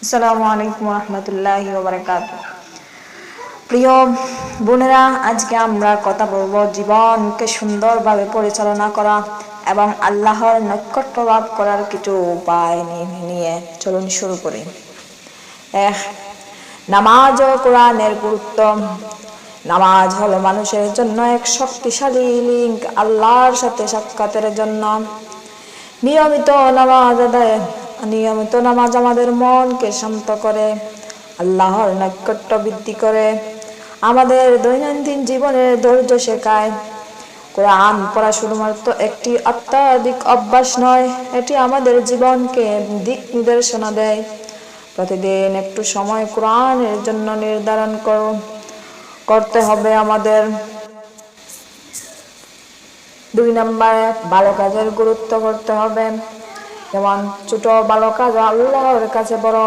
আসসালামু আলাইকুম রহমতুল্লাহি ওয়া বারাকাতুহু। প্রিয় বোনেরা, আজকে আমরা কথা বলবো জীবনকে সুন্দরভাবে পরিচালনা করা এবং আল্লাহর নৈকট্য লাভ করার কিছু উপায় নিয়ে। চলুন শুরু করি। নামাজ ও কোরআনের গুরুত্ব। নামাজ হলো মানুষের জন্য এক শক্তিশালী লিঙ্ক আল্লাহর সাথে সাক্ষাতের জন্য। নিয়মিত নামাজ আমাদের মনকে শান্ত করে, আল্লাহর নৈকট্য বৃদ্ধি করে, আমাদের দৈনন্দিন জীবনের ধৈর্য শেখায়। কোরআন পড়া শুধুমাত্র একটি আধ্যাত্মিক অভ্যাস নয়, এটি আমাদের জীবনকে দিক নির্দেশনা দেয়। প্রতিদিন একটু সময় কোরআনের জন্য নির্ধারণ করতে হবে আমাদের। 2 নম্বরে ভালো কাজের গুরুত্ব করতে হবে। যেমন ছোট ভালো কাজ আল্লাহর কাছে বড়।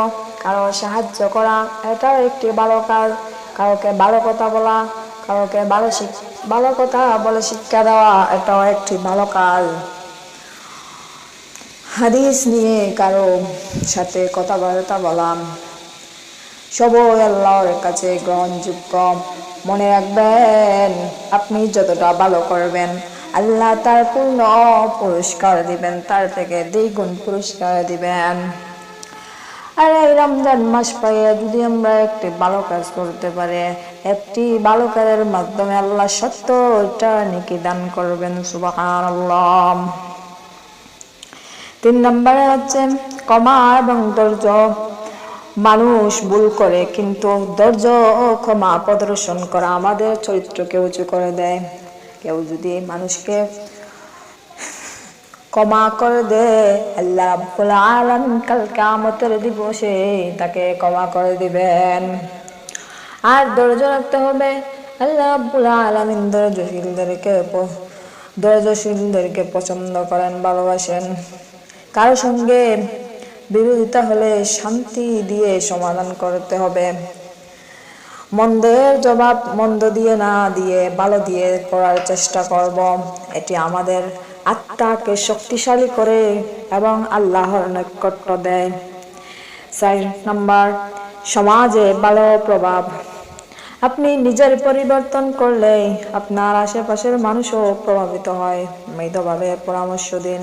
কারো সাহায্য করা, এটাও একটি ভালো কাজ। কাউকে ভালো কথা বলা, কাউকে ভালো কথা বলে শিক্ষা দেওয়া, এটাও একটি ভালো কাজ। হাদিস নিয়ে কারো সাথে কথাবার্তা বলা, সবই আল্লাহর কাছে গ্রহণযোগ্য। মনে রাখবেন, আপনি যতটা ভালো করবেন আল্লাহ তার পূর্ণ পুরস্কার দিবেন, তার থেকে দ্বিগুণ পুরস্কার দিবেন। আর এই রমজান মাস পাইয়া যদি আমরা একটি ভালো কাজ করতে পারি, একটি ভালো কাজের মাধ্যমে আল্লাহ 70টা নেকি দান করবেন। সুবহানাল্লাহ। 3 নম্বরে হচ্ছে ক্ষমা এবং ধৈর্য। মানুষ ভুল করে, কিন্তু ধৈর্য ও ক্ষমা প্রদর্শন করা আমাদের চরিত্রকে উঁচু করে দেয়। কেউ যদি মানুষকে ক্ষমা করে দেয়, আল্লাহ রাব্বুল আলামিন কাল কিয়ামতের দিবসে তাকে ক্ষমা করে দিবেন। আর ধৈর্য রাখতে হবে। আল্লাহ রাব্বুল আলামিন ধৈর্যশীলদেরকে পছন্দ করেন, ভালোবাসেন। কারো সঙ্গে বিরোধিতা হলে শান্তি দিয়ে সমাধান করতে হবে। মন্দের জবাব মন্দ দিয়ে না দিয়ে ভালো দিয়ে করার চেষ্টা করব। এটি আমাদের আত্মাকে শক্তিশালী করে এবং আল্লাহর নৈকট্য দেয়। 4 নম্বর সমাজে ভালো প্রভাব। আপনি নিজের পরিবর্তন করলে আপনার আশেপাশের মানুষও প্রভাবিত হয়। মৃদুভাবে পরামর্শ দিন,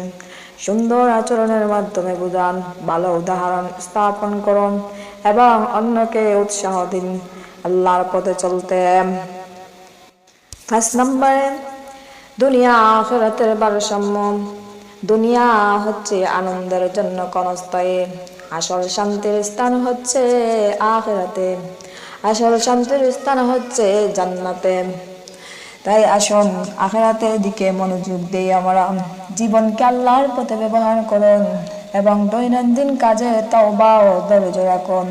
সুন্দর আচরণের মাধ্যমে বুঝান, ভালো উদাহরণ স্থাপন করুন এবং অন্যকে উৎসাহ দিন আল্লাহর পথে চলতে। 5 নম্বরে দুনিয়া আখিরাতের ভারসাম্য। দুনিয়া হচ্ছে আনন্দের জন্য ক্ষণস্থায়ী, আসল শান্তির স্থান হচ্ছে আখিরাতে, আসল শান্তির স্থান হচ্ছে জান্নাতে। তাই আসুন আখিরাতের দিকে মনোযোগ দেই আমরা। জীবনকে আল্লাহর পথে ব্যবহার করুন এবং দৈনন্দিন কাজে তওবা ও ধৈর্য রাখুন।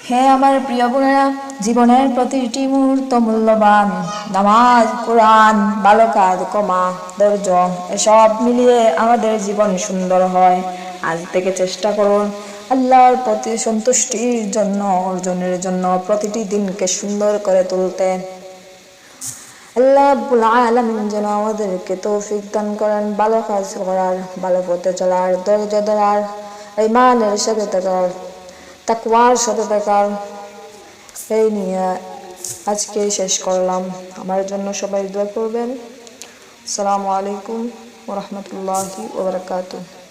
হে আমার প্রিয় বোনেরা, জীবনের প্রতিটি মুহূর্ত মূল্যবান। নামাজ, কোরআন, ভালো কাজ, ক্ষমা, ধৈর্য, এসব মিলিয়ে আমাদের জীবন সুন্দর হয়। আজ থেকে চেষ্টা করুন আল্লাহর প্রতি সন্তুষ্টির জন্য অর্জনের জন্য প্রতিটি দিনকে সুন্দর করে তুলতে। আল্লাহ রাব্বুল আলামিন যেন আমাদেরকে তৌফিক দান করেন ভালো কাজ করার, ভালো পথে চলার, ধৈর্য ধরার, ঈমানের সাথে থাকার, তাকওয়ার সাথে থাকার। এই নিয়ে আজকে শেষ করলাম। আমার জন্য সবাই দোয়া করবেন। আসসালামু আলাইকুম ওয়া রাহমাতুল্লাহি ওয়া বারাকাতুহু।